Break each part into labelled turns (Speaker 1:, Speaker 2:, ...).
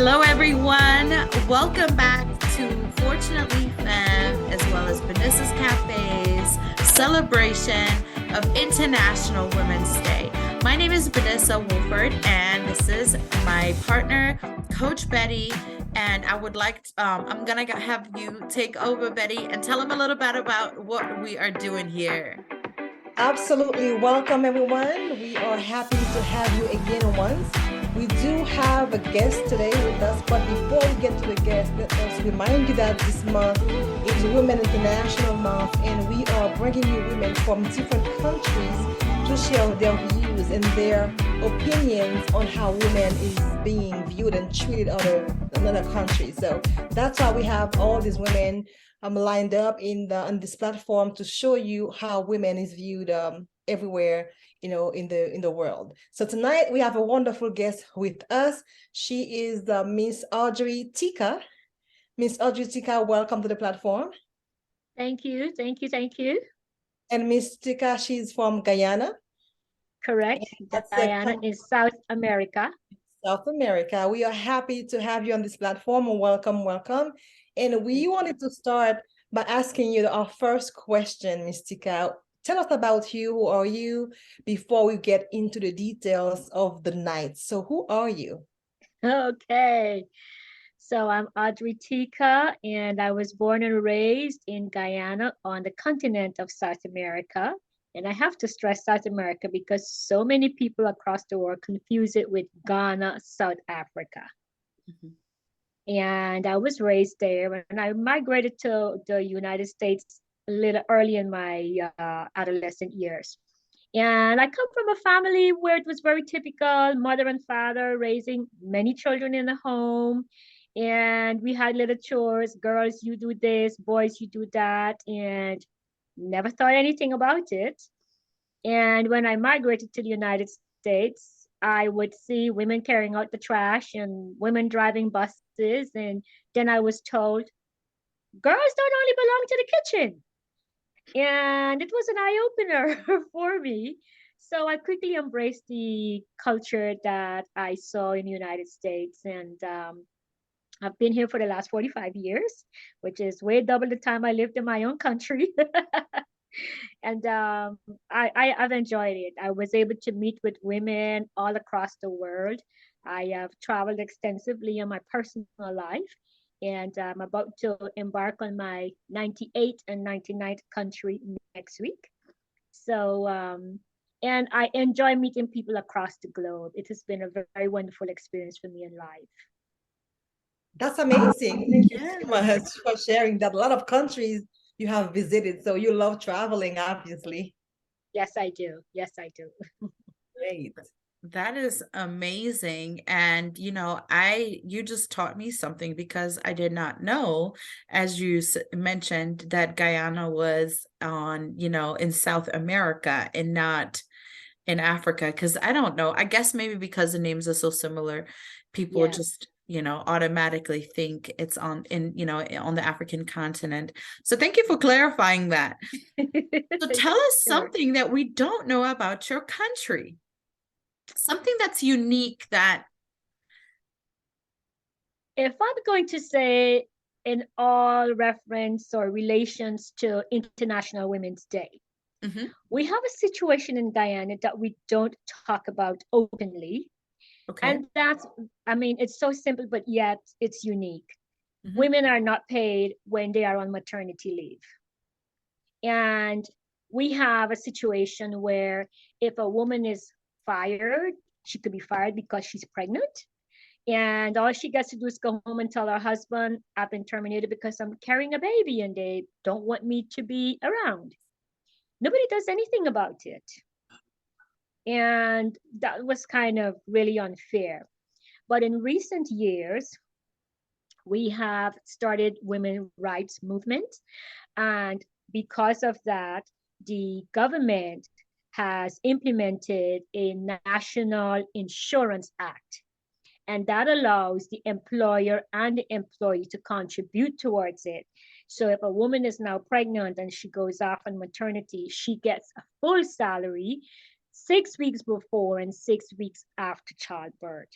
Speaker 1: Hello, everyone. Welcome back to Fortunately Femme, as well as Benissa's Cafe's celebration of International Women's Day. My name is Benissa Wolford, and this is my partner, Coach Betty. And I would like to, I'm going to have you take over, Betty, and tell them a little bit about what we are doing here.
Speaker 2: Absolutely. Welcome, everyone. We are happy to have you again once. We do have a guest today with us, but before we get to the guest, let us remind you that this month is Women International Month, and we are bringing you women from different countries to share their views and their opinions on how women is being viewed and treated in other countries. So that's why we have all these women lined up on this platform to show you how women is viewed everywhere, in the world. So tonight we have a wonderful guest with us. She is Miss Audrey Teekah. Miss Audrey Teekah, welcome to the platform.
Speaker 3: Thank you.
Speaker 2: And Miss Teekah, she's from Guyana.
Speaker 3: Correct. Guyana is South America.
Speaker 2: South America. We are happy to have you on this platform. Welcome. And we wanted to start by asking you our first question, Miss Teekah. Tell us about you. Who are you? Before we get into the details of the night. So who are you?
Speaker 3: Okay. So I'm Audrey Teekah, and I was born and raised in Guyana on the continent of South America. And I have to stress South America because so many people across the world confuse it with Ghana, South Africa. Mm-hmm. And I was raised there, and I migrated to the United States a little early in my adolescent years. And I come from a family where it was very typical, mother and father raising many children in the home. And we had little chores, girls, you do this, boys, you do that, and never thought anything about it. And when I migrated to the United States, I would see women carrying out the trash and women driving buses. And then I was told, girls don't only belong to the kitchen. And it was an eye-opener for me. So I quickly embraced the culture that I saw in the United States. And I've been here for the last 45 years, which is way double the time I lived in my own country. And I've enjoyed it. I was able to meet with women all across the world. I have traveled extensively in my personal life, and I'm about to embark on my 98th and 99th country next week. So, and I enjoy meeting people across the globe. It has been a very wonderful experience for me in life.
Speaker 2: That's amazing. Thank you so much for sharing that. A lot of countries you have visited, so you love traveling, obviously.
Speaker 3: Yes, I do.
Speaker 2: Great.
Speaker 1: That is amazing. And, you just taught me something because I did not know, as you mentioned, that Guyana was in South America and not in Africa. Because I don't know, I guess maybe because the names are so similar, people just, automatically think it's on the African continent. So thank you for clarifying that. So tell us something that we don't know about your country. Something that's unique that...
Speaker 3: If I'm going to say in all reference or relations to International Women's Day, we have a situation in Guyana that we don't talk about openly. Okay. And that's, it's so simple, but yet it's unique. Women are not paid when they are on maternity leave. And we have a situation where if a woman is fired, she could be fired because she's pregnant. And all she gets to do is go home and tell her husband, I've been terminated because I'm carrying a baby and they don't want me to be around. Nobody does anything about it. And that was kind of really unfair. But in recent years, we have started women's rights movement. And because of that, the government has implemented a National Insurance Act. And that allows the employer and the employee to contribute towards it. So if a woman is now pregnant and she goes off on maternity, she gets a full salary 6 weeks before and 6 weeks after childbirth.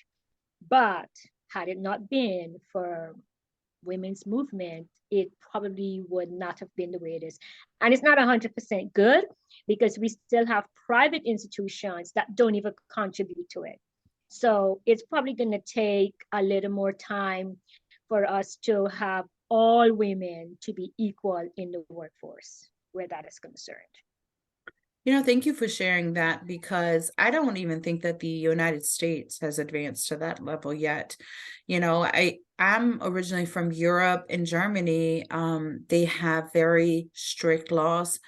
Speaker 3: But had it not been for women's movement, it probably would not have been the way it is. And it's not 100% good, because we still have private institutions that don't even contribute to it. So it's probably going to take a little more time for us to have all women to be equal in the workforce where that is concerned.
Speaker 1: Thank you for sharing that, because I don't even think that the United States has advanced to that level yet. I'm originally from Europe and Germany. They have very strict laws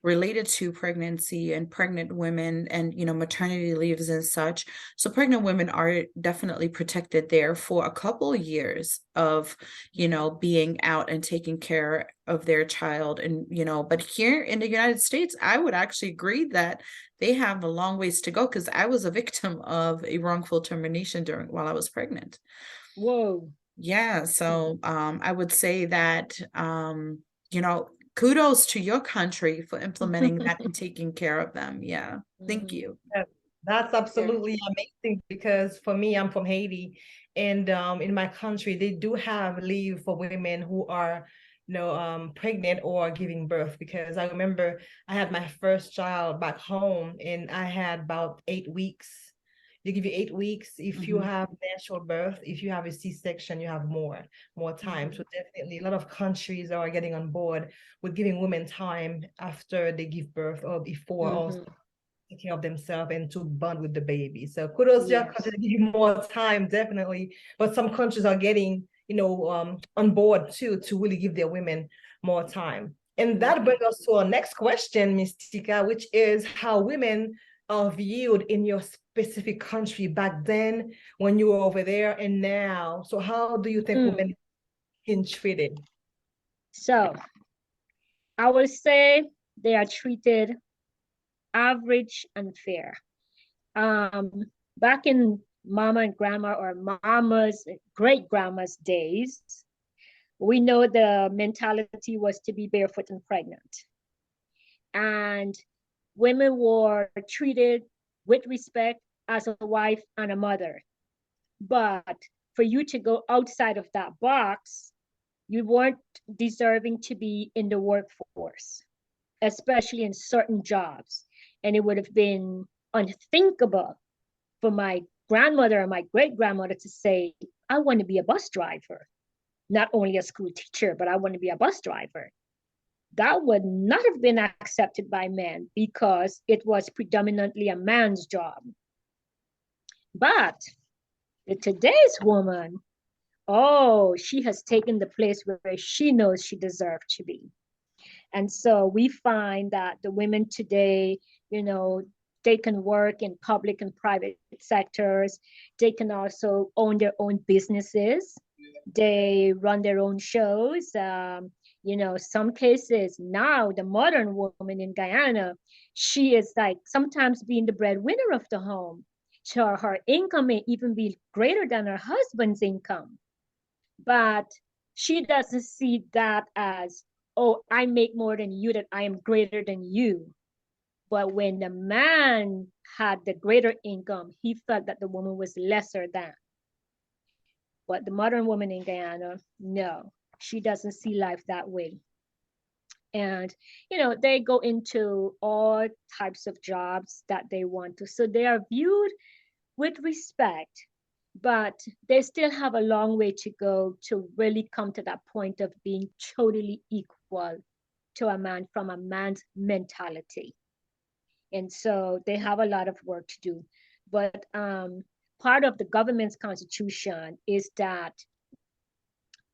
Speaker 1: related to pregnancy and pregnant women and, maternity leaves and such. So pregnant women are definitely protected there for a couple of years of, being out and taking care of their child. And, but here in the United States, I would actually agree that they have a long ways to go, because I was a victim of a wrongful termination while I was pregnant.
Speaker 3: Whoa.
Speaker 1: Yeah, so I would say that kudos to your country for implementing that and taking care of them. Yeah, thank you.
Speaker 2: That's absolutely amazing, because for me, I'm from Haiti, and in my country, they do have leave for women who are, pregnant or giving birth. Because I remember I had my first child back home, and I had about 8 weeks. They give you 8 weeks. If you have natural birth, if you have a C-section, you have more time. So definitely a lot of countries are getting on board with giving women time after they give birth or before, also take care of themselves and to bond with the baby. So kudos to your country to give you more time, definitely. But some countries are getting, on board too, to really give their women more time. And that brings us to our next question, Ms. Teekah, which is how women are viewed in your specific country back then when you were over there and now. So how do you think women been treated?
Speaker 3: So I will say they are treated average and fair. Back in mama and grandma or mama's great grandma's days, we know the mentality was to be barefoot and pregnant. And women were treated with respect as a wife and a mother. But for you to go outside of that box, you weren't deserving to be in the workforce, especially in certain jobs. And it would have been unthinkable for my grandmother or my great grandmother to say, I want to be a bus driver, not only a school teacher, but I want to be a bus driver. That would not have been accepted by men, because it was predominantly a man's job. But today's woman, oh, she has taken the place where she knows she deserved to be. And so we find that the women today, they can work in public and private sectors. They can also own their own businesses. They run their own shows. Some cases now, the modern woman in Guyana, she is like sometimes being the breadwinner of the home. So her income may even be greater than her husband's income. But she doesn't see that as, oh, I make more than you, that I am greater than you. But when the man had the greater income, he felt that the woman was lesser than. But the modern woman in Guyana, no, she doesn't see life that way. And, they go into all types of jobs that they want to. So they are viewed with respect, but they still have a long way to go to really come to that point of being totally equal to a man from a man's mentality. And so they have a lot of work to do. But part of the government's constitution is that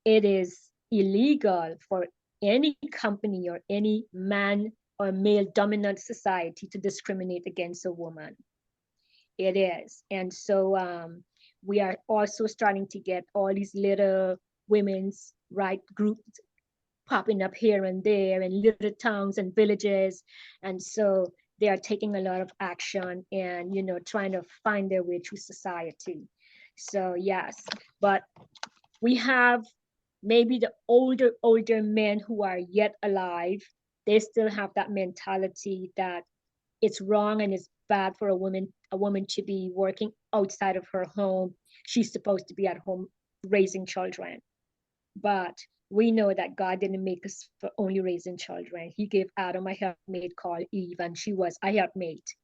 Speaker 3: it is illegal for any company or any man or male dominant society to discriminate against a woman. It is. And so we are also starting to get all these little women's right groups popping up here and there in little towns and villages. And so they are taking a lot of action and, trying to find their way through society. So yes, but we have maybe the older men who are yet alive. They still have that mentality that it's wrong and it's bad for a woman to be working outside of her home. She's supposed to be at home raising children. But we know that God didn't make us for only raising children. He gave Adam a helpmate called Eve, and she was a helpmate.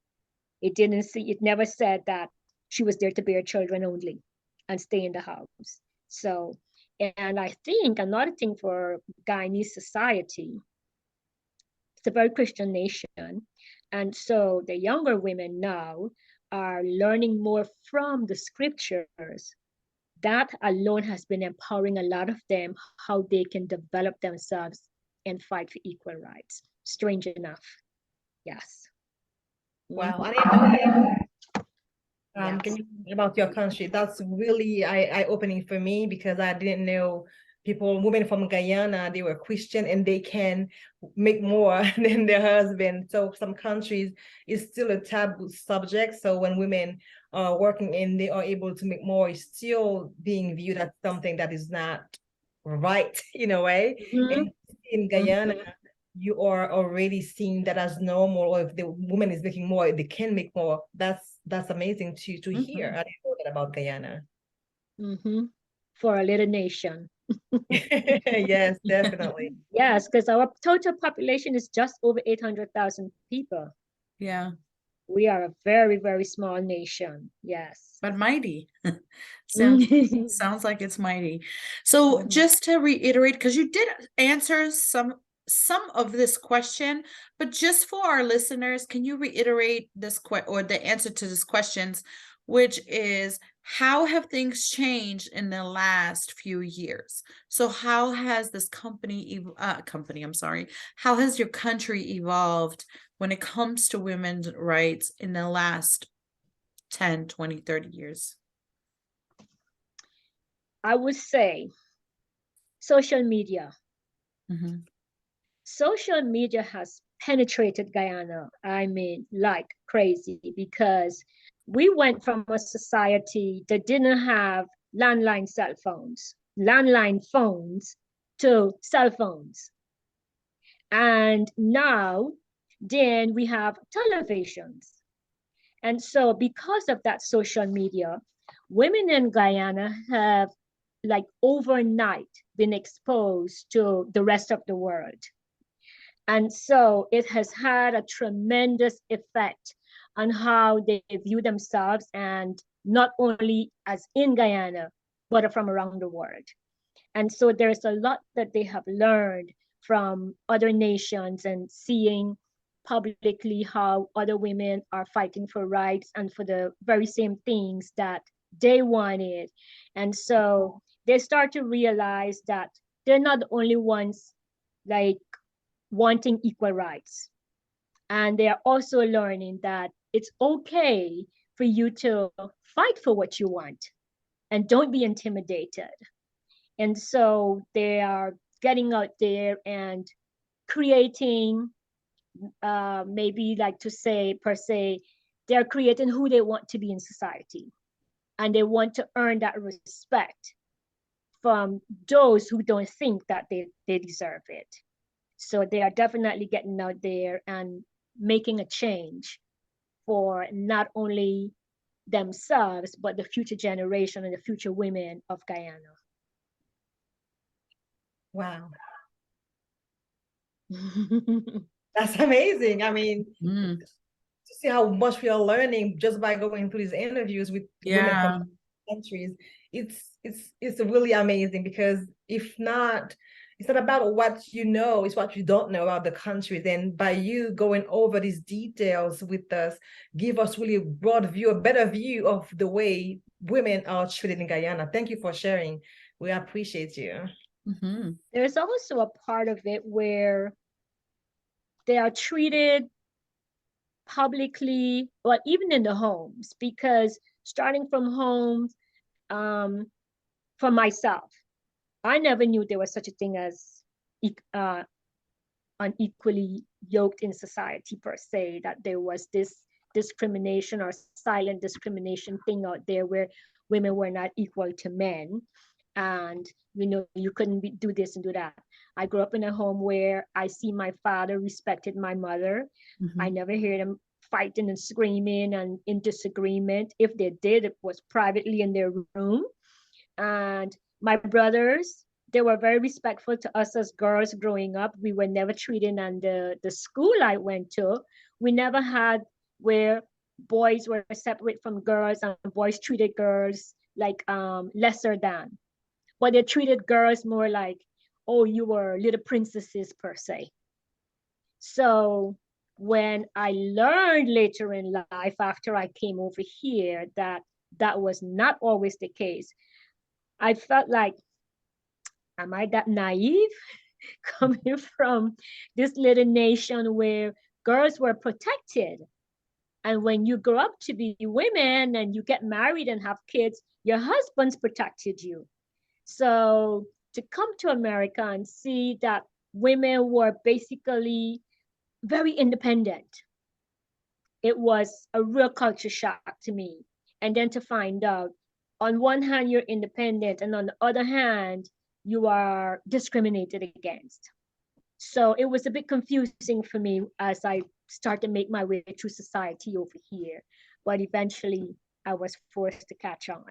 Speaker 3: It never said that she was there to bear children only and stay in the house. So, and I think another thing for Guyanese society, it's a very Christian nation. And so the younger women now are learning more from the scriptures. That alone has been empowering a lot of them how they can develop themselves and fight for equal rights. Strange enough. Yes.
Speaker 2: Wow, I didn't know that.
Speaker 3: Yes.
Speaker 2: Can you about your country? That's really eye-opening for me because I didn't know women from Guyana, they were Christian and they can make more than their husband. So some countries is still a taboo subject. So when women are working and they are able to make more, it's still being viewed as something that is not right in a way.
Speaker 3: Mm-hmm.
Speaker 2: And in Guyana, you are already seeing that as normal, or if the woman is making more, they can make more. That's amazing to hear. I didn't know that about Guyana.
Speaker 3: Mm-hmm. For a little nation.
Speaker 2: Yes, definitely.
Speaker 3: Yes, because our total population is just over 800,000 people.
Speaker 1: Yeah.
Speaker 3: We are a very, very small nation. Yes.
Speaker 1: But mighty. Sounds like it's mighty. So just to reiterate, because you did answer some of this question, but just for our listeners, can you reiterate this or the answer to this questions, which is how have things changed in the last few years? So how has this how has your country evolved when it comes to women's rights in the last 10, 20, 30 years?
Speaker 3: I would say social media.
Speaker 1: Mm-hmm.
Speaker 3: Social media has penetrated Guyana, I mean, like crazy, because we went from a society that didn't have landline phones to cell phones. And now, then we have televisions. And so because of that social media, women in Guyana have like overnight been exposed to the rest of the world. And so it has had a tremendous effect on how they view themselves, and not only as in Guyana, but from around the world. And so there's a lot that they have learned from other nations and seeing publicly how other women are fighting for rights and for the very same things that they wanted. And so they start to realize that they're not the only ones like wanting equal rights. And they are also learning that it's okay for you to fight for what you want and don't be intimidated. And so they are getting out there and creating, maybe like to say per se, they're creating who they want to be in society. And they want to earn that respect from those who don't think that they deserve it. So they are definitely getting out there and making a change for not only themselves, but the future generation and the future women of Guyana.
Speaker 2: Wow. That's amazing. I mean, to see how much we are learning just by going through these interviews with women from countries, it's really amazing, because if not, it's not about what you know, it's what you don't know about the countries. And by you going over these details with us, give us really a broad view, a better view of the way women are treated in Guyana. Thank you for sharing. We appreciate you.
Speaker 3: There's also a part of it where they are treated publicly, or even in the homes, because starting from homes, for myself, I never knew there was such a thing as unequally yoked in society per se, that there was this discrimination or silent discrimination thing out there where women were not equal to men. And you couldn't do this and do that. I grew up in a home where I see my father respected my mother. I never heard them fighting and screaming and in disagreement. If they did, it was privately in their room. And My brothers, they were very respectful to us as girls growing up. We were never treated, and the school I went to, we never had where boys were separate from girls and boys treated girls like lesser than. But they treated girls more like, oh, you were little princesses per se. So when I learned later in life, after I came over here, that that was not always the case, I felt like, am I that naive? Coming from this little nation where girls were protected. And when you grow up to be women and you get married and have kids, your husbands protected you. So to come to America and see that women were basically very independent, it was a real culture shock to me. And then to find out, on one hand, you're independent, and on the other hand, you are discriminated against. So it was a bit confusing for me as I started to make my way through society over here. But eventually, I was forced to catch on.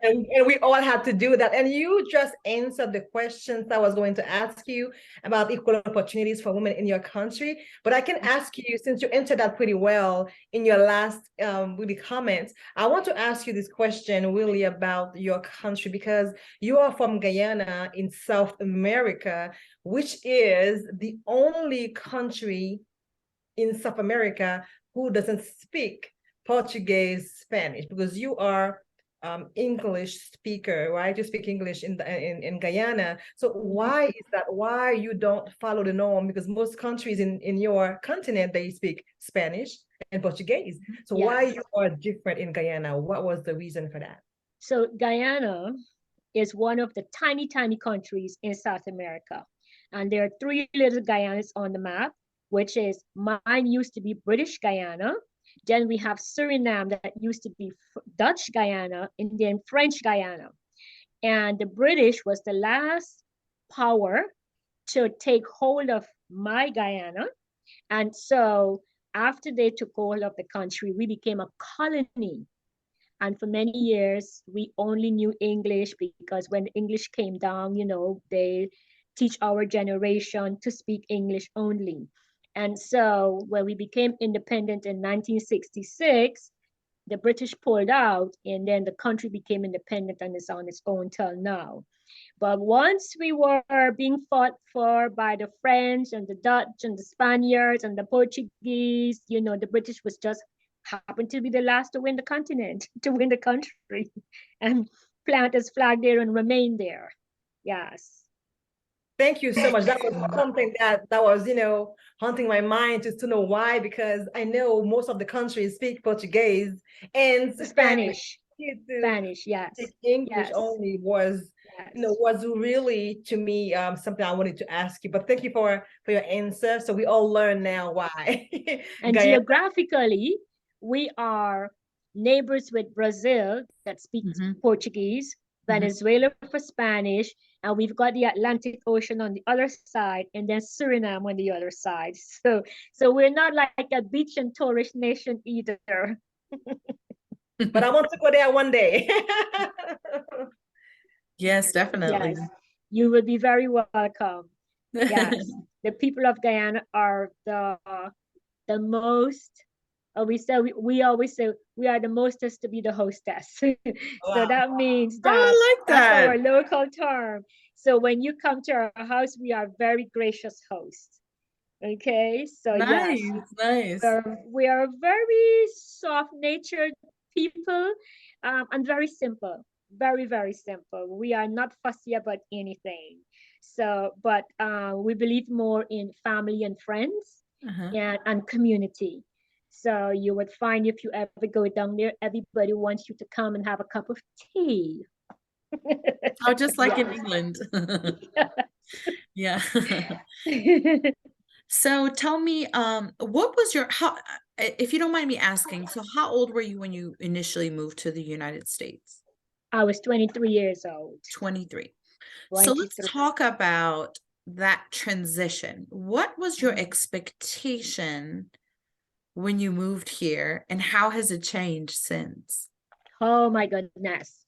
Speaker 2: And we all had to do that. And you just answered the questions I was going to ask you about equal opportunities for women in your country. But I can ask you, since you answered that pretty well in your last really comments, I want to ask you this question really about your country, because you are from Guyana in South America, which is the only country in South America who doesn't speak Portuguese, Spanish, because you are English speaker, right? You speak English in Guyana. So why is that? Why you don't follow the norm? Because most countries in your continent, they speak Spanish and Portuguese. So
Speaker 3: Yes.
Speaker 2: why you are different in Guyana? What was the reason for that?
Speaker 3: So Guyana is one of the tiny, tiny countries in South America. And there are three little Guyanas on the map, which is, mine used to be British Guyana. Then we have Suriname that used to be Dutch Guyana, and then French Guyana. And the British was the last power to take hold of my Guyana. And so after they took hold of the country, we became a colony. And for many years, we only knew English because when English came down, you know, they teach our generation to speak English only. And so when we became independent in 1966, the British pulled out, and then the country became independent and is on its own till now. But once we were being fought for by the French and the Dutch and the Spaniards and the Portuguese, you know, the British was just happened to be the last to win the continent, to win the country, and plant its flag there and remain there. Yes.
Speaker 2: Thank you so much. That was something that was, you know, haunting my mind, just to know why, because I know most of the countries speak Portuguese and
Speaker 3: Spanish. Spanish, yes.
Speaker 2: English
Speaker 3: yes.
Speaker 2: only was,
Speaker 3: yes.
Speaker 2: you know, was really, to me, something I wanted to ask you. But thank you for your answer. So we all learn now why.
Speaker 3: And geographically, we are neighbors with Brazil that speaks Portuguese, Venezuela for Spanish, and we've got the Atlantic Ocean on the other side, and then Suriname on the other side. So we're not like a beach and tourist nation either.
Speaker 2: But I want to go there one day.
Speaker 1: Yes, definitely. Yes.
Speaker 3: You will be very welcome. Yes, the people of Guyana are the most. We always say we are the mostest to be the hostess. So wow. That means that
Speaker 1: I like that.
Speaker 3: That's our local term. So when you come to our house, we are very gracious hosts. Okay, so
Speaker 1: nice,
Speaker 3: yes,
Speaker 1: nice.
Speaker 3: We are very soft-natured people, and very simple, very, very simple. We are not fussy about anything. So, but we believe more in family and friends and community. So you would find if you ever go down there, everybody wants you to come and have a cup of tea.
Speaker 1: Oh, just like in England. Yeah. So tell me, what was your, if you don't mind me asking, so how old were you when you initially moved to the United States?
Speaker 3: I was 23 years old.
Speaker 1: 23. So let's talk about that transition. What was your expectation when you moved here, and how has it changed since?
Speaker 3: Oh my goodness.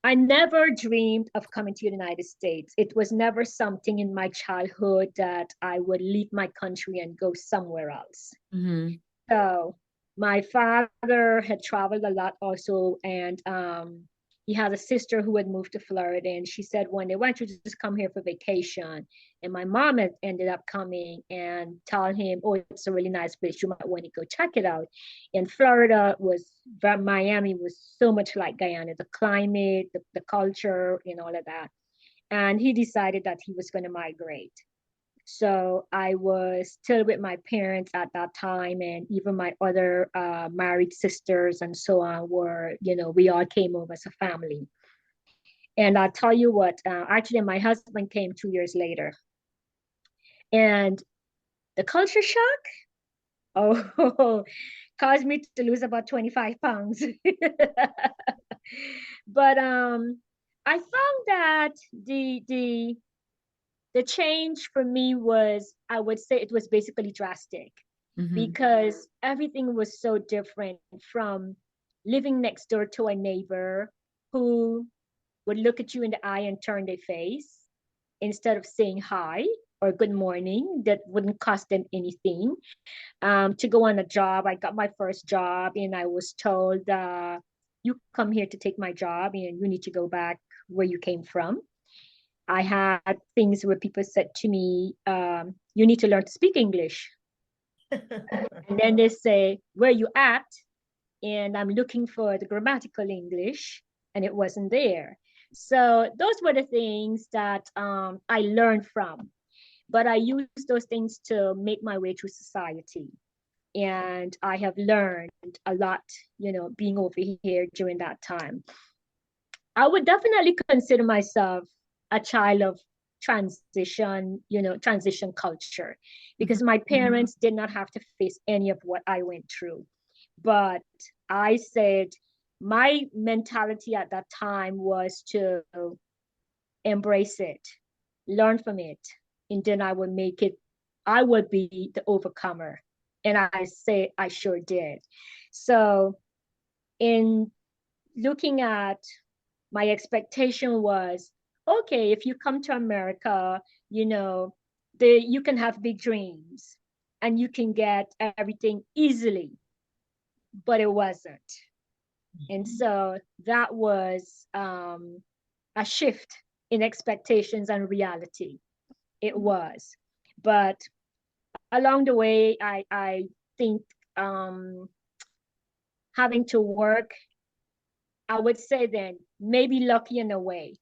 Speaker 3: I never dreamed of coming to the United States. It was never something in my childhood that I would leave my country and go somewhere else.
Speaker 1: Mm-hmm.
Speaker 3: So my father had traveled a lot also, and he had a sister who had moved to Florida, and she said one day, "Why don't you just come here for vacation?" And my mom had ended up coming and told him, "Oh, it's a really nice place. You might want to go check it out." And Florida was, Miami was so much like Guyana, the climate, the culture, and all of that. And he decided that he was going to migrate. So I was still with my parents at that time, and even my other married sisters and so on were, we all came over as a family. And I'll tell you what, actually, my husband came 2 years later. And the culture shock, oh, caused me to lose about 25 pounds. But I found that the change for me was, I would say it was basically drastic,
Speaker 1: Mm-hmm.
Speaker 3: because everything was so different from living next door to a neighbor who would look at you in the eye and turn their face instead of saying hi or good morning. That wouldn't cost them anything. To go on a job, I got my first job and I was told, you come here to take my job and you need to go back where you came from. I had things where people said to me, you need to learn to speak English. And then they say, where you at? And I'm looking for the grammatical English, and it wasn't there. So those were the things that I learned from. But I used those things to make my way through society. And I have learned a lot, being over here during that time. I would definitely consider myself a child of transition culture, because my parents did not have to face any of what I went through. But I said my mentality at that time was to embrace it, learn from it, and then I would make it, I would be the overcomer. And I say I sure did. So in looking at, my expectation was, okay, if you come to America, you can have big dreams and you can get everything easily, but it wasn't. And so that was a shift in expectations and reality. It was. But along the way, I think having to work, I would say then, maybe lucky in a way.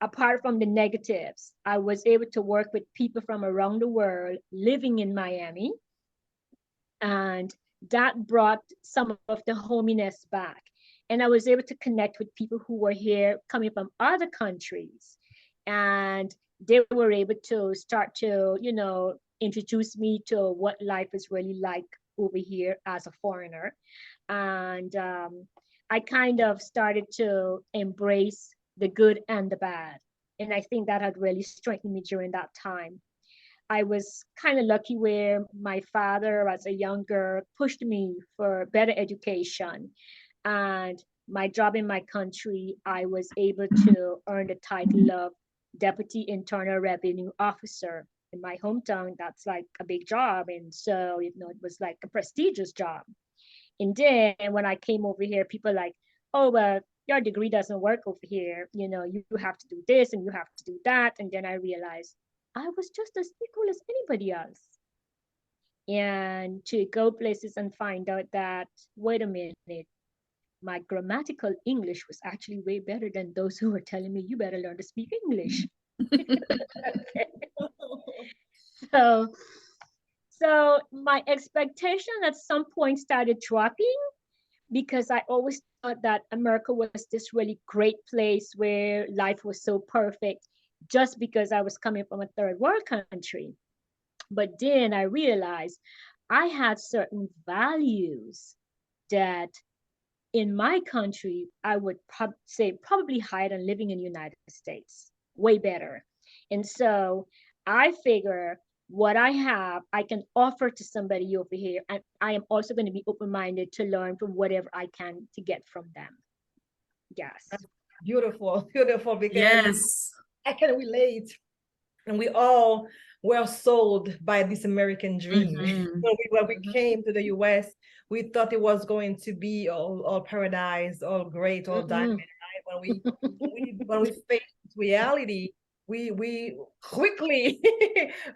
Speaker 3: Apart from the negatives, I was able to work with people from around the world living in Miami. And that brought some of the hominess back. And I was able to connect with people who were here coming from other countries. And they were able to start to, introduce me to what life is really like over here as a foreigner. And I kind of started to embrace the good and the bad. And I think that had really strengthened me during that time. I was kind of lucky where my father, as a young girl, pushed me for better education. And my job in my country, I was able to earn the title of Deputy Internal Revenue Officer. In my hometown, that's like a big job. And so, it was like a prestigious job. And then when I came over here, people like, oh, well, your degree doesn't work over here. You have to do this and you have to do that. And then I realized I was just as equal as anybody else. And to go places and find out that, wait a minute, my grammatical English was actually way better than those who were telling me, you better learn to speak English. So, so my expectation at some point started dropping, because I always thought that America was this really great place where life was so perfect, just because I was coming from a third world country. But then I realized I had certain values that in my country, I would say probably higher than living in the United States, way better. And so I figure what I have, I can offer to somebody over here. And I am also going to be open-minded to learn from whatever I can to get from them. Yes.
Speaker 2: Beautiful, beautiful, because
Speaker 1: Yes.
Speaker 2: I can relate. And we all were sold by this American dream.
Speaker 1: Hmm.
Speaker 2: When we
Speaker 3: Mhm.
Speaker 2: came to the US, we thought it was going to be all paradise, all great, all diamond.
Speaker 3: Mm-mm.
Speaker 2: Right? When we faced reality, we quickly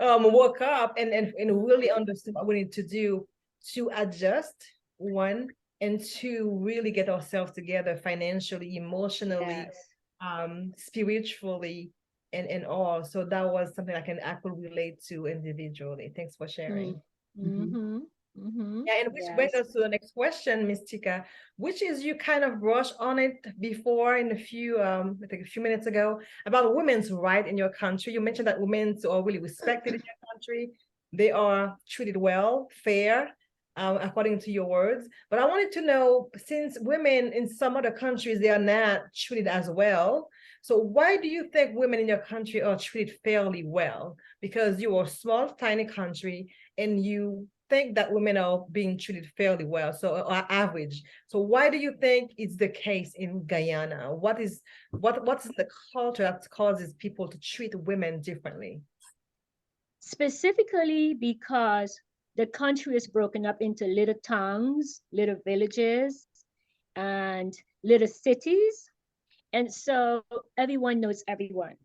Speaker 2: woke up and really understood what we need to do to adjust, one, and to really get ourselves together financially, emotionally,
Speaker 3: Yes.
Speaker 2: spiritually, and all. So that was something I could relate to individually. Thanks for sharing.
Speaker 1: Hmm.
Speaker 3: Mm-hmm. Mm-hmm.
Speaker 2: Yeah, and which brings
Speaker 3: Yes.
Speaker 2: us to the next question, Miss Teekah, which is you kind of brushed on it before in I think a few minutes ago, about women's right in your country. You mentioned that women are really respected in your country. They are treated well, fair, according to your words. But I wanted to know, since women in some other countries, they are not treated as well. So why do you think women in your country are treated fairly well? Because you are a small, tiny country, and you think that women are being treated fairly well, so average. So why do you think it's the case in Guyana? What's the culture that causes people to treat women differently?
Speaker 3: Specifically because the country is broken up into little towns, little villages, and little cities. And so everyone knows everyone.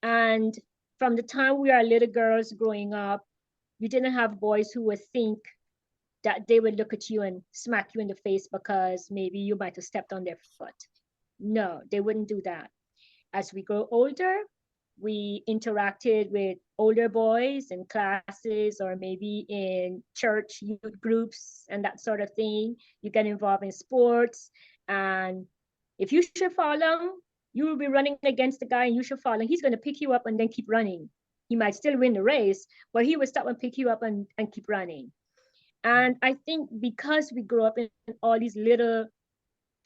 Speaker 3: And from the time we are little girls growing up, you didn't have boys who would think that they would look at you and smack you in the face because maybe you might have stepped on their foot. No, they wouldn't do that. As we grow older, we interacted with older boys in classes or maybe in church youth groups and that sort of thing. You get involved in sports. And if you should fall down, you will be running against the guy and you should fall. And he's going to pick you up and then keep running. He might still win the race, but he will stop and pick you up and keep running. And I think because we grew up in all these little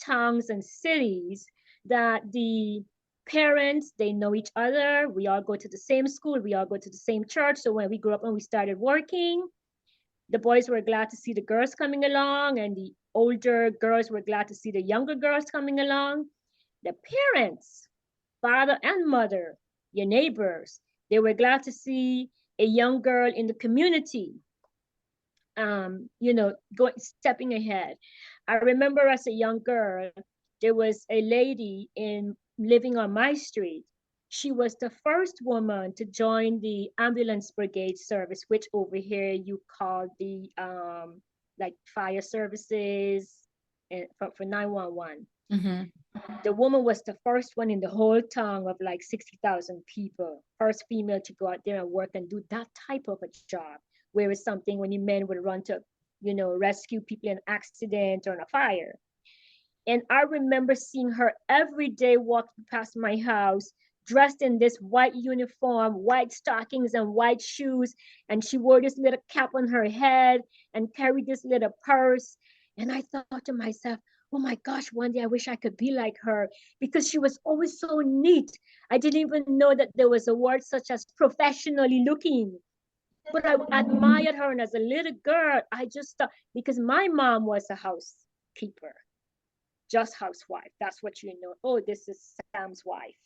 Speaker 3: towns and cities, that the parents, they know each other. We all go to the same school. We all go to the same church. So when we grew up and we started working, the boys were glad to see the girls coming along, and the older girls were glad to see the younger girls coming along. The parents, father and mother, your neighbors, they were glad to see a young girl in the community, going stepping ahead. I remember as a young girl, there was a lady in living on my street. She was the first woman to join the ambulance brigade service, which over here you call the like fire services and for 911.
Speaker 1: Hmm.
Speaker 3: The woman was the first one in the whole town of like 60,000 people, first female to go out there and work and do that type of a job. Whereas something when you men would run to, rescue people in an accident or in a fire. And I remember seeing her every day walking past my house, dressed in this white uniform, white stockings, and white shoes. And she wore this little cap on her head and carried this little purse. And I thought to myself, oh my gosh, one day I wish I could be like her, because she was always so neat. I didn't even know that there was a word such as professionally looking. But I admired her. And as a little girl, I just thought, because my mom was a housekeeper, just housewife. That's what you know. Oh, this is Sam's wife.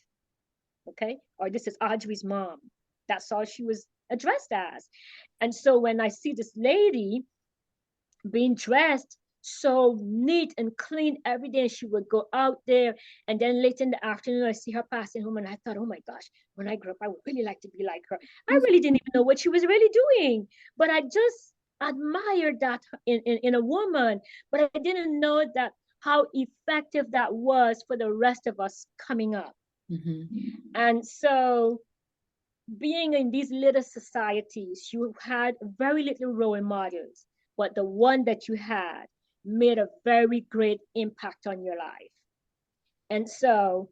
Speaker 3: Okay. Or this is Audrey's mom. That's all she was addressed as. And so when I see this lady being dressed so neat and clean every day, and she would go out there, and then late in the afternoon I see her passing home, and I thought, oh my gosh, when I grow up I would really like to be like her. I really didn't even know what she was really doing, but I just admired that in a woman. But I didn't know that how effective that was for the rest of us coming up.
Speaker 1: Hmm.
Speaker 3: And so being in these little societies, you had very little role models, but the one that you had made a very great impact on your life. And so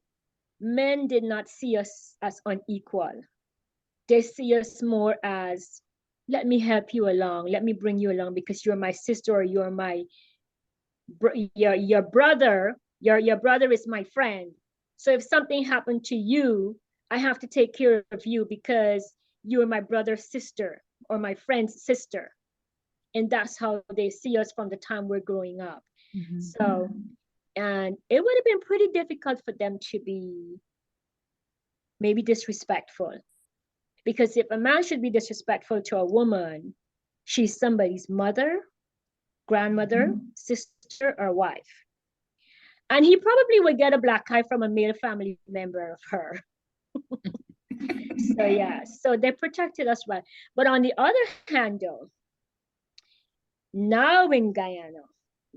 Speaker 3: men did not see us as unequal. They see us more as, let me help you along, let me bring you along because you're my sister, or you're my your brother, your brother is my friend. So if something happened to you, I have to take care of you because you're my brother's sister or my friend's sister. And that's how they see us from the time we're growing up.
Speaker 1: Hmm.
Speaker 3: So And it would have been pretty difficult for them to be maybe disrespectful. Because if a man should be disrespectful to a woman, she's somebody's mother, grandmother, sister, or wife. And he probably would get a black eye from a male family member of her. So yeah, so they protected us well. But on the other hand, though, now in Guyana,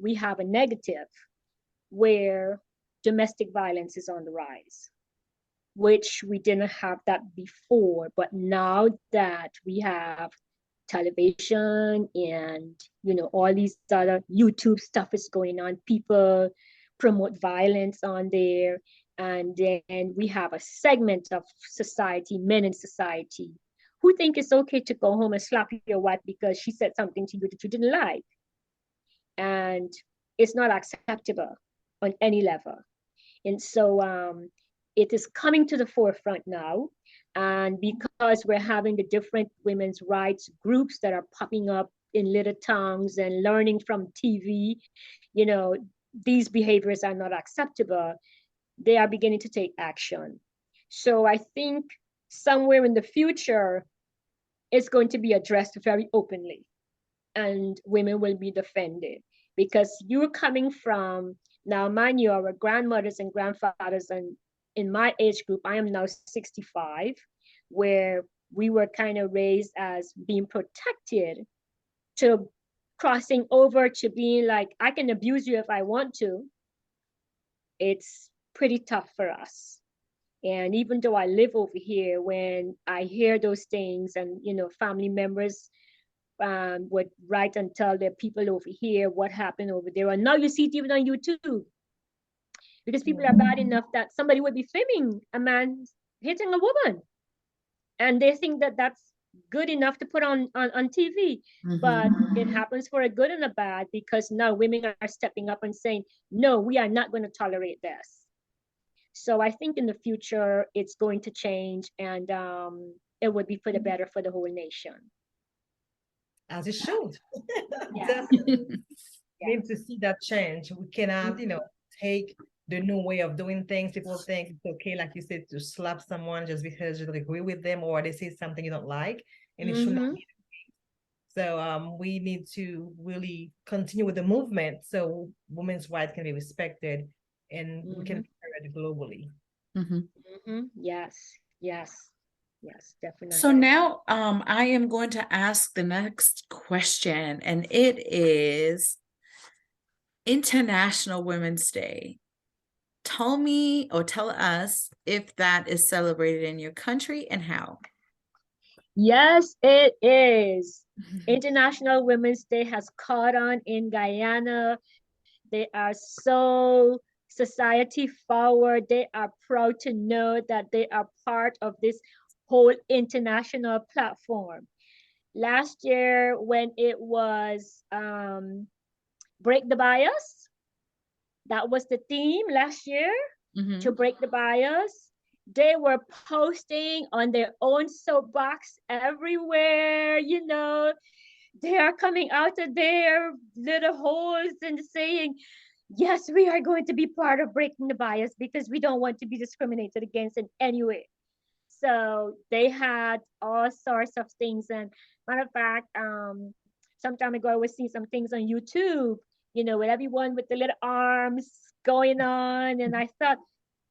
Speaker 3: we have a negative where domestic violence is on the rise, which we didn't have that before. But now that we have television and, you know, all these other YouTube stuff is going on, people promote violence on there. And then we have a segment of society, men in society, who think it's okay to go home and slap your wife because she said something to you that you didn't like. And it's not acceptable on any level. And so it is coming to the forefront now. And because we're having the different women's rights groups that are popping up in little towns and learning from TV, you know, these behaviors are not acceptable, they are beginning to take action. So I think somewhere in the future, it's going to be addressed very openly and women will be defended because you're coming from, now mind you, our grandmothers and grandfathers, and in my age group, I am now 65, where we were kind of raised as being protected, to crossing over to being like, I can abuse you if I want to. It's pretty tough for us. And even though I live over here, when I hear those things and, you know, family members would write and tell their people over here what happened over there. And now you see it even on YouTube, because people are bad enough that somebody would be filming a man hitting a woman. And they think that that's good enough to put on TV. But it happens for a good and a bad, because now women are stepping up and saying, no, we are not going to tolerate this. So I think in the future, it's going to change, and it would be for the better for the whole nation.
Speaker 2: As it should.
Speaker 3: Yes.
Speaker 2: We need to see that change. We cannot, you know, take the new way of doing things. People think it's okay, like you said, to slap someone just because you don't agree with them or they say something you don't like, and it should not be. So we need to really continue with the movement so women's rights can be respected and we can be heard globally.
Speaker 3: Yes, yes, yes, definitely.
Speaker 1: So now I am going to ask the next question, and it is International Women's Day. Tell me or tell us if that is celebrated in your country and how.
Speaker 3: Yes, it is. International Women's Day has caught on in Guyana. They are so society forward. They are proud to know that they are part of this whole international platform. Last year, when it was Break the Bias, that was the theme last year, to break the bias. They were posting on their own soapbox everywhere, you know. They are coming out of their little holes and saying, yes, we are going to be part of breaking the bias because we don't want to be discriminated against in any way. So they had all sorts of things. And matter of fact, some time ago, I was seeing some things on YouTube, you know, with everyone with the little arms going on. And I thought,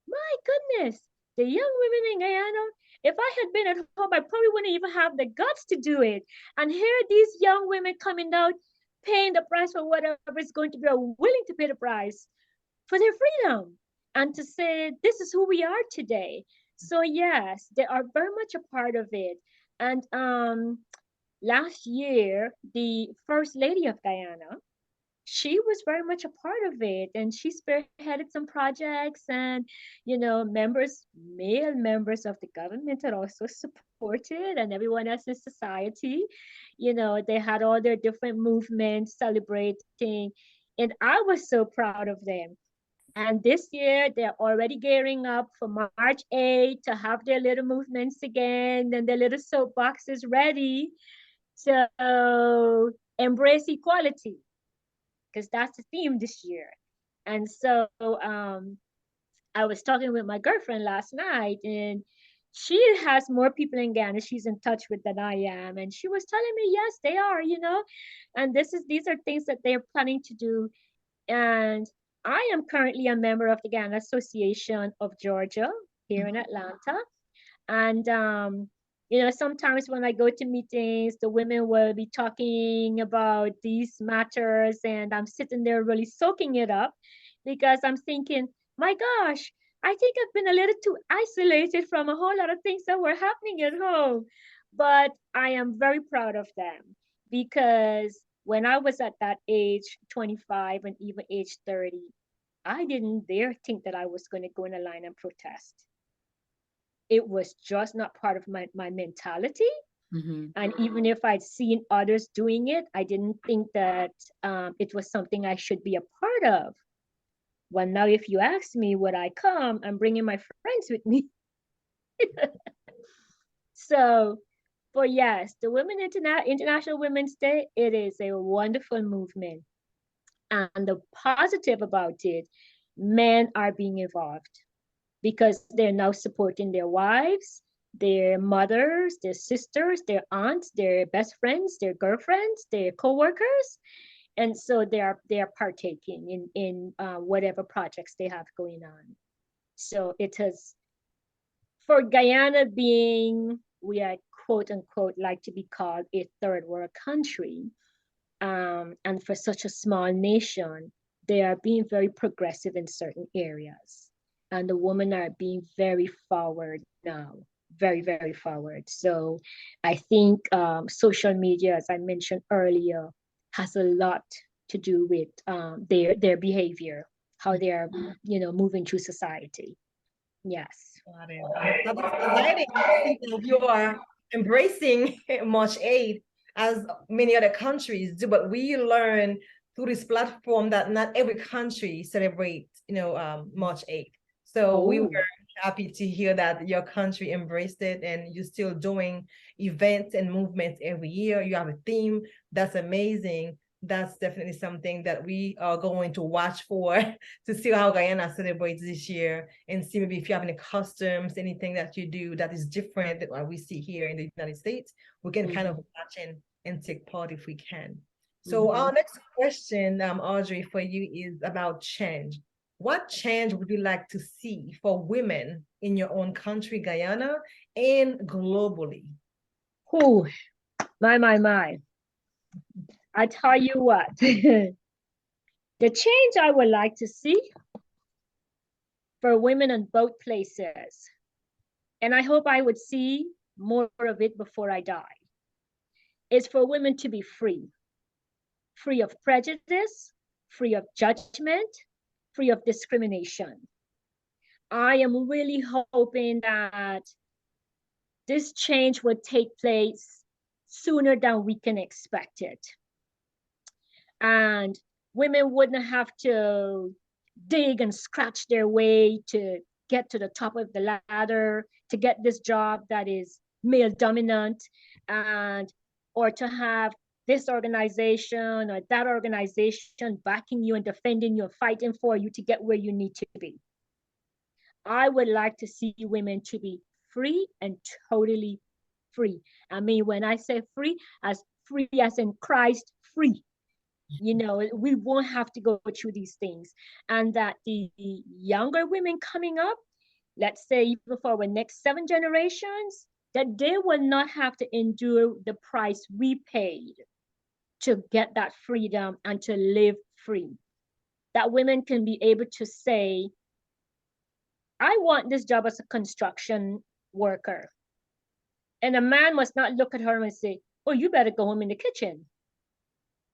Speaker 3: my goodness, the young women in Guyana, if I had been at home, I probably wouldn't even have the guts to do it. And here are these young women coming out, paying the price for whatever is going to be, or willing to pay the price for their freedom, and to say, this is who we are today. So yes, they are very much a part of it. And last year, the First Lady of Guyana, she was very much a part of it, and she spearheaded some projects, and, you know, male members of the government had also supported, and everyone else in society, you know, they had all their different movements celebrating, and I was so proud of them. And this year, they're already gearing up for March 8th to have their little movements again, and their little soapboxes ready to embrace equality, because that's the theme this year. And so I was talking with my girlfriend last night, and she has more people in Ghana she's in touch with than I am. And she was telling me, yes, they are, and these are things that they're planning to do. And I am currently a member of the Ghana Association of Georgia here in Atlanta. And sometimes when I go to meetings, the women will be talking about these matters, and I'm sitting there really soaking it up because I'm thinking, my gosh, I think I've been a little too isolated from a whole lot of things that were happening at home. But I am very proud of them because when I was at that age, 25 and even age 30, I didn't dare think that I was going to go in a line and protest. It was just not part of my mentality.
Speaker 1: Mm-hmm.
Speaker 3: And even if I'd seen others doing it, I didn't think that it was something I should be a part of. Well, now if you ask me, would I come? I'm bringing my friends with me. So, for yes, the International Women's Day, it is a wonderful movement. And the positive about it, men are being involved because they're now supporting their wives, their mothers, their sisters, their aunts, their best friends, their girlfriends, their co-workers. And so they are partaking in whatever projects they have going on. So it has, for Guyana being, we are quote unquote like to be called a third world country, and for such a small nation, they are being very progressive in certain areas. And the women are being very forward now, very, very forward. So I think social media, as I mentioned earlier, has a lot to do with their behavior, how they are, moving through society. Yes.
Speaker 2: Got it. That is exciting to see that you are embracing March 8th as many other countries do, but we learn through this platform that not every country celebrates, March 8th. So we were
Speaker 3: Oh.
Speaker 2: happy to hear that your country embraced it and you're still doing events and movements every year. You have a theme. That's amazing. That's definitely something that we are going to watch for to see how Guyana celebrates this year and see maybe if you have any customs, anything that you do that is different than what we see here in the United States, we can kind of watch and take part if we can. So our next question, Audrey, for you is about change. What change would you like to see for women in your own country, Guyana, and globally?
Speaker 3: Whew, my. I tell you what, the change I would like to see for women in both places, and I hope I would see more of it before I die, is for women to be free, free of prejudice, free of judgment, free of discrimination. I am really hoping that this change would take place sooner than we can expect it. And women wouldn't have to dig and scratch their way to get to the top of the ladder, to get this job that is male dominant, and or to have this organization or that organization backing you and defending you and fighting for you to get where you need to be. I would like to see women to be free and totally free. I mean, when I say free as in Christ free, we won't have to go through these things. And that the younger women coming up, let's say even for our next 7 generations, that they will not have to endure the price we paid to get that freedom and to live free. That women can be able to say, I want this job as a construction worker. And a man must not look at her and say, oh, you better go home in the kitchen.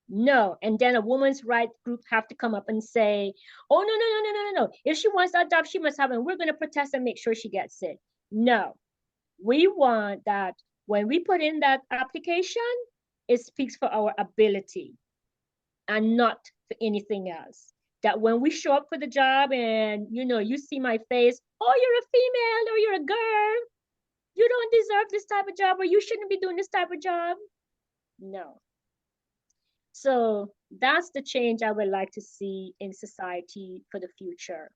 Speaker 3: No. And then a woman's rights group have to come up and say, oh, no. If she wants that job, she must have it. And we're going to protest and make sure she gets it. No. We want that when we put in that application, it speaks for our ability and not for anything else. That when we show up for the job and, you see my face, oh, you're a female or you're a girl. You don't deserve this type of job or you shouldn't be doing this type of job. No. So that's the change I would like to see in society for the future,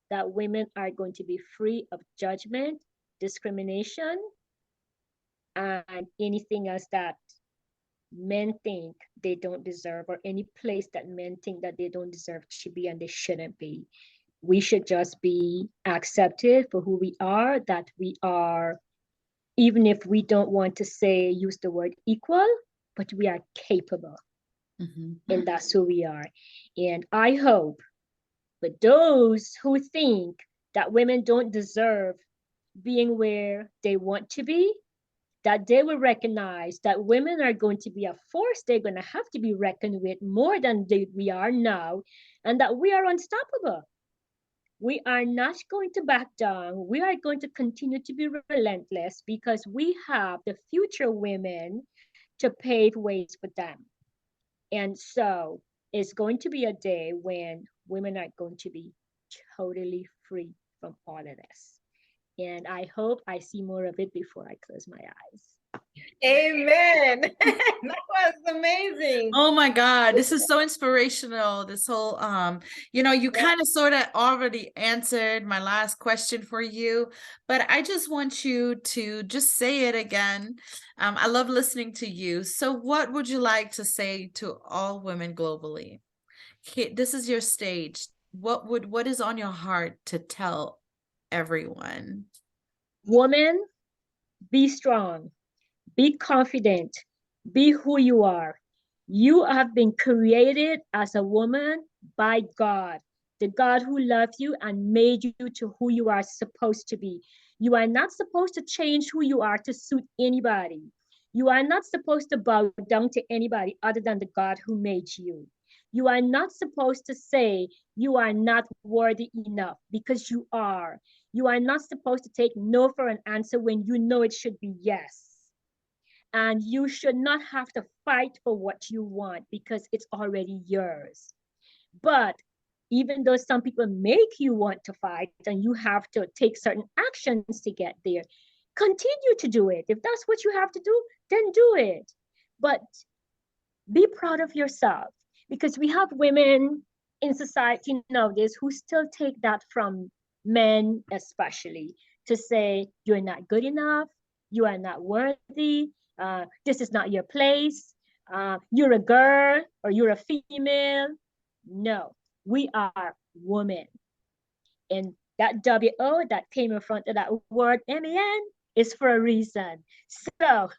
Speaker 3: that women are going to be free of judgment, discrimination, and anything else that men think they don't deserve, or any place that men think that they don't deserve to be and they shouldn't be. We should just be accepted for who we are, that we are, even if we don't want to say, use the word equal, but we are capable.
Speaker 1: Mhm.
Speaker 3: And that's who we are. And I hope for those who think that women don't deserve being where they want to be, that they will recognize that women are going to be a force they're going to have to be reckoned with more than we are now, and that we are unstoppable. We are not going to back down. We are going to continue to be relentless because we have the future women to pave ways for them. And so it's going to be a day when women are going to be totally free from all of this. And I hope I see more of it before I close my eyes.
Speaker 2: Amen. That was amazing.
Speaker 1: Oh my God, this is so inspirational. This whole, you know, you
Speaker 3: Yeah.
Speaker 1: kind of sort of already answered my last question for you, but I just want you to just say it again. I love listening to you. So what would you like to say to all women globally? This is your stage. What is on your heart to tell everyone?
Speaker 3: Woman, be strong, be confident, be who you are. You have been created as a woman by God, the God who loved you and made you to who you are supposed to be. You are not supposed to change who you are to suit anybody. You are not supposed to bow down to anybody other than the God who made you. You are not supposed to say you are not worthy enough, because you are. You are not supposed to take no for an answer when you know it should be yes. And you should not have to fight for what you want because it's already yours. But even though some people make you want to fight and you have to take certain actions to get there, continue to do it. If that's what you have to do, then do it. But be proud of yourself, because we have women in society nowadays who still take that from men, especially, to say you're not good enough, you are not worthy, this is not your place, you're a girl or you're a female. No, we are women. And that W-O that came in front of that word M-E-N is for a reason. So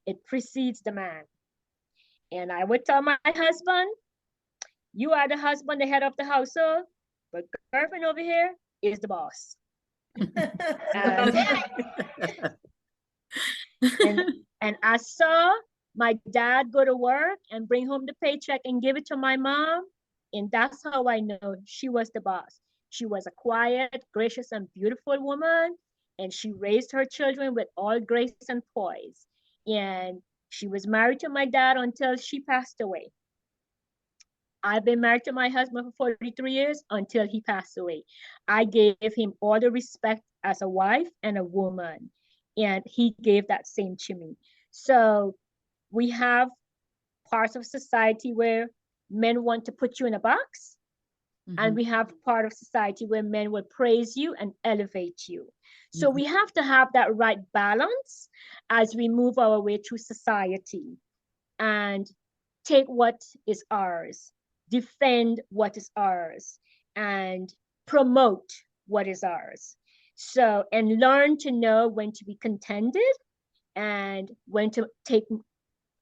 Speaker 3: it precedes the man. And I would tell my husband, you are the husband, the head of the household, but girlfriend over here is the boss. And, and, and I saw my dad go to work and bring home the paycheck and give it to my mom. And that's how I know she was the boss. She was a quiet, gracious, and beautiful woman. And she raised her children with all grace and poise. And she was married to my dad until she passed away. I've been married to my husband for 43 years until he passed away. I gave him all the respect as a wife and a woman, and he gave that same to me. So we have parts of society where men want to put you in a box, and we have part of society where men will praise you and elevate you. So we have to have that right balance as we move our way through society and take what is ours, defend what is ours, and promote what is ours. So, and learn to know when to be contented and when to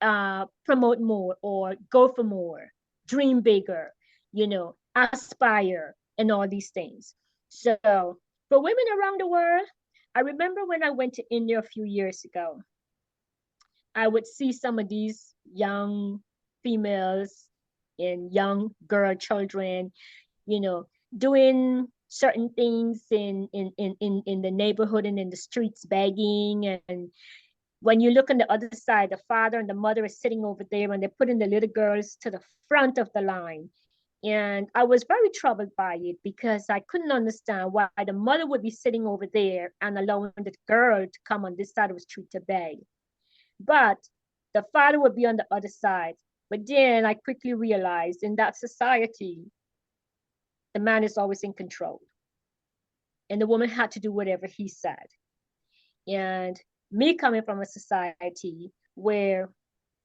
Speaker 3: promote more or go for more, dream bigger, aspire, and all these things. So, for women around the world, I remember when I went to India a few years ago, I would see some of these young females and young girl children, you know, doing certain things in the neighborhood and in the streets, begging. And when you look on the other side, the father and the mother is sitting over there and they're putting the little girls to the front of the line. And I was very troubled by it because I couldn't understand why the mother would be sitting over there and allowing the girl to come on this side of the street to beg. But the father would be on the other side But then I quickly realized in that society, the man is always in control. And the woman had to do whatever he said. And me coming from a society where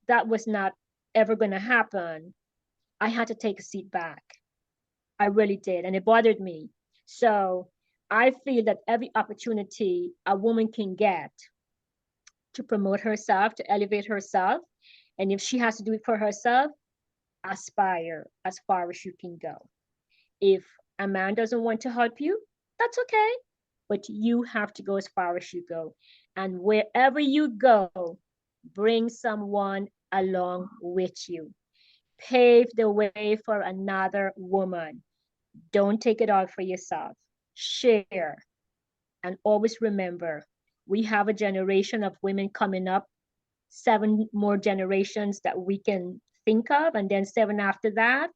Speaker 3: that was not ever going to happen, I had to take a seat back. I really did. And it bothered me. So I feel that every opportunity a woman can get to promote herself, to elevate herself, and if she has to do it for herself, aspire as far as you can go. If a man doesn't want to help you, that's okay. But you have to go as far as you go. And wherever you go, bring someone along with you. Pave the way for another woman. Don't take it all for yourself. Share. And always remember, we have a generation of women coming up, 7 more generations that we can think of, and then 7 after that.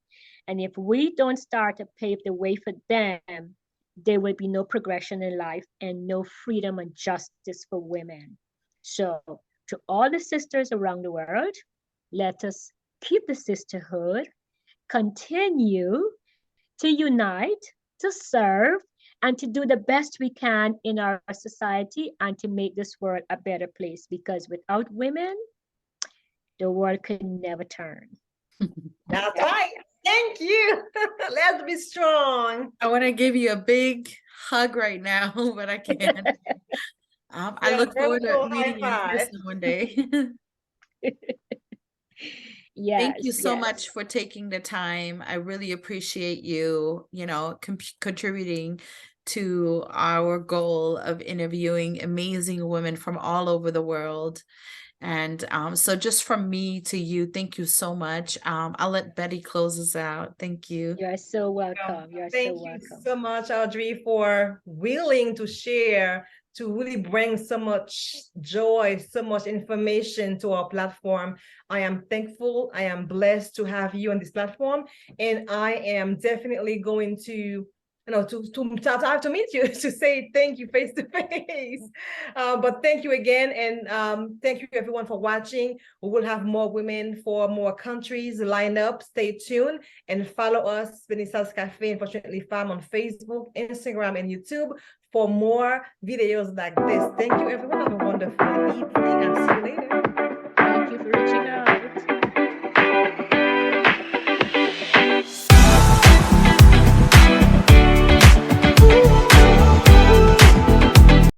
Speaker 3: And if we don't start to pave the way for them, there will be no progression in life and no freedom and justice for women. So, to all the sisters around the world, let us keep the sisterhood, continue to unite, to serve, and to do the best we can in our society and to make this world a better place. Because without women, the world could never turn.
Speaker 2: That's right. Thank you. Let's be strong.
Speaker 1: I want to give you a big hug right now, but I can't. I look forward to
Speaker 2: Virtual high
Speaker 1: meeting you in
Speaker 2: five.
Speaker 1: person one day.
Speaker 3: Yes,
Speaker 1: Thank you so
Speaker 3: yes.
Speaker 1: much for taking the time. I really appreciate you, contributing to our goal of interviewing amazing women from all over the world. And so just from me to you, thank you so much. I'll let Betty close us out. Thank you.
Speaker 3: You are so welcome. You are so
Speaker 2: Thank you
Speaker 3: welcome.
Speaker 2: so much, Audrey, for willing to share, to really bring so much joy, so much information to our platform. I am thankful. I am blessed to have you on this platform. And I am definitely going to to meet you to say thank you face to face. But thank you again, and thank you everyone for watching. We will have more women for more countries lined up. Stay tuned and follow us, BENISA'S CAFE, Unfortunately Femme, on Facebook, Instagram, and YouTube for more videos like this. Thank you everyone. Have a wonderful evening. I'll see you later.
Speaker 3: Thank you for reaching out.